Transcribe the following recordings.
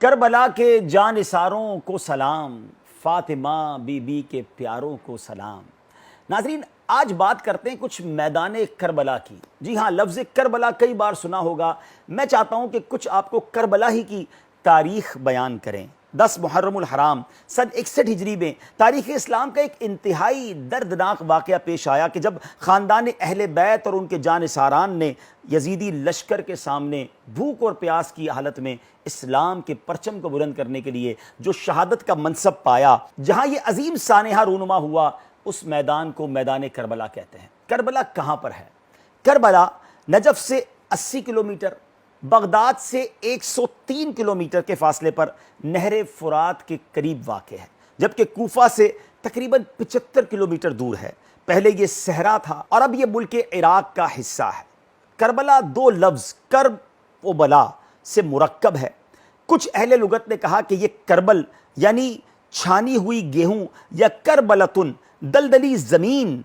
کربلا کے جانثاروں کو سلام، فاطمہ بی بی کے پیاروں کو سلام۔ ناظرین، آج بات کرتے ہیں کچھ میدان کربلا کی۔ جی ہاں، لفظ کربلا کئی بار سنا ہوگا۔ میں چاہتا ہوں کہ کچھ آپ کو کربلا ہی کی تاریخ بیان کریں۔ 10 محرم الحرام سن 61 ہجری میں تاریخ اسلام کا ایک انتہائی دردناک واقعہ پیش آیا کہ جب خاندان اہل بیت اور ان کے جانثاران نے یزیدی لشکر کے سامنے بھوک اور پیاس کی حالت میں اسلام کے پرچم کو بلند کرنے کے لیے جو شہادت کا منصب پایا، جہاں یہ عظیم سانحہ رونما ہوا، اس میدان کو میدان کربلا کہتے ہیں۔ کربلا کہاں پر ہے؟ کربلا نجف سے 80 کلومیٹر، بغداد سے 103 کلومیٹر کے فاصلے پر نہر فرات کے قریب واقع ہے، جبکہ کوفہ سے تقریباً 75 کلومیٹر دور ہے۔ پہلے یہ صحرا تھا اور اب یہ ملک عراق کا حصہ ہے۔ کربلا 2 لفظ کرب و بلا سے مرکب ہے۔ کچھ اہل لغت نے کہا کہ یہ کربل یعنی چھانی ہوئی گیہوں یا کربلتن دلدلی زمین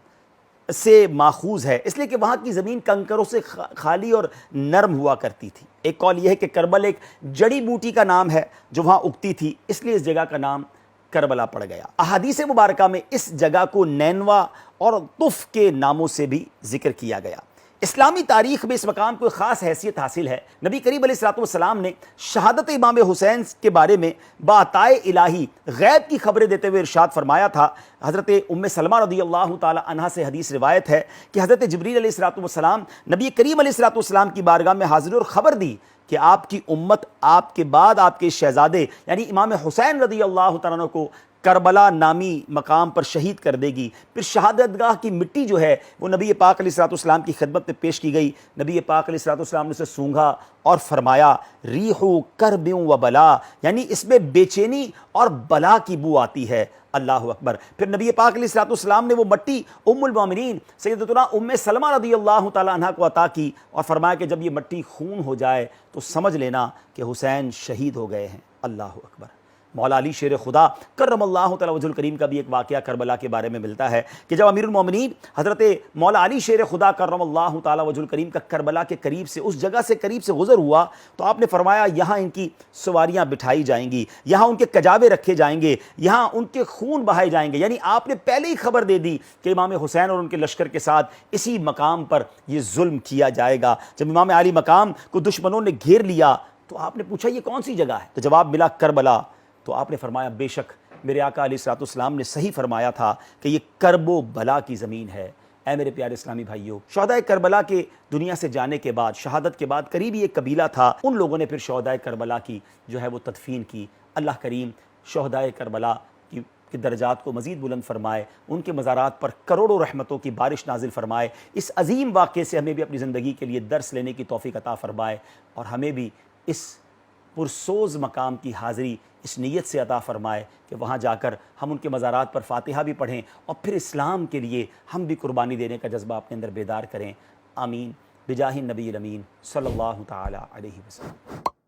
سے ماخوذ ہے، اس لیے کہ وہاں کی زمین کنکروں سے خالی اور نرم ہوا کرتی تھی۔ ایک قول یہ ہے کہ کربل ایک جڑی بوٹی کا نام ہے جو وہاں اگتی تھی، اس لیے اس جگہ کا نام کربلا پڑ گیا۔ احادیث مبارکہ میں اس جگہ کو نینوا اور طف کے ناموں سے بھی ذکر کیا گیا۔ اسلامی تاریخ میں اس مقام کو خاص حیثیت حاصل ہے۔ نبی کریم علیہ السلام نے شہادت امام حسین کے بارے میں بعطائے الہی غیب کی خبریں دیتے ہوئے ارشاد فرمایا تھا۔ حضرت ام سلمہ رضی اللہ تعالی عنہا سے حدیث روایت ہے کہ حضرت جبریل علیہ السلام نبی کریم علیہ السلام کی بارگاہ میں حاضر اور خبر دی کہ آپ کی امت آپ کے بعد آپ کے شہزادے یعنی امام حسین رضی اللہ تعالیٰ عنہ کو کربلا نامی مقام پر شہید کر دے گی۔ پھر شہادت گاہ کی مٹی جو ہے وہ نبی پاک علیہ السلام کی خدمت میں پیش کی گئی۔ نبی پاک علیہ السلام نے اسے سونگھا اور فرمایا ریح کرب و بلا، یعنی اس میں بے چینی اور بلا کی بو آتی ہے۔ اللہ اکبر۔ پھر نبی پاک علیہ السلام نے وہ مٹی ام المومنین سیدتنا ام سلمہ رضی اللہ تعالی عنہ کو عطا کی اور فرمایا کہ جب یہ مٹی خون ہو جائے تو سمجھ لینا کہ حسین شہید ہو گئے ہیں۔ اللہ اکبر۔ مولا علی شیر خدا کرم اللہ تعالی وجہ الکریم کا بھی ایک واقعہ کربلا کے بارے میں ملتا ہے کہ جب امیر المومنین حضرت مولا علی شیر خدا کرم اللہ تعالی وجہ الکریم کا کربلا کے قریب سے اس جگہ سے قریب سے گزر ہوا تو آپ نے فرمایا یہاں ان کی سواریاں بٹھائی جائیں گی، یہاں ان کے کجاوے رکھے جائیں گے، یہاں ان کے خون بہائے جائیں گے۔ یعنی آپ نے پہلے ہی خبر دے دی کہ امام حسین اور ان کے لشکر کے ساتھ اسی مقام پر یہ ظلم کیا جائے گا۔ جب امام علی مقام کو دشمنوں نے گھیر لیا تو آپ نے پوچھا یہ کون سی جگہ ہے؟ تو جواب ملا کربلا۔ تو آپ نے فرمایا بے شک میرے آقا علیہ السلام نے صحیح فرمایا تھا کہ یہ کرب و بلا کی زمین ہے۔ اے میرے پیارے اسلامی بھائیوں، شہداء کربلا کے دنیا سے جانے کے بعد، شہادت کے بعد قریبی ایک قبیلہ تھا، ان لوگوں نے پھر شہداء کربلا کی جو ہے وہ تدفین کی۔ اللہ کریم شہداء کربلا کی درجات کو مزید بلند فرمائے، ان کے مزارات پر کروڑوں رحمتوں کی بارش نازل فرمائے۔ اس عظیم واقعے سے ہمیں بھی اپنی زندگی کے لیے درس لینے کی توفیق عطا فرمائے اور ہمیں بھی اس پرسوز مقام کی حاضری اس نیت سے عطا فرمائے کہ وہاں جا کر ہم ان کے مزارات پر فاتحہ بھی پڑھیں اور پھر اسلام کے لیے ہم بھی قربانی دینے کا جذبہ اپنے اندر بیدار کریں۔ آمین بجاہ النبی الامین صلی اللہ تعالی علیہ وسلم۔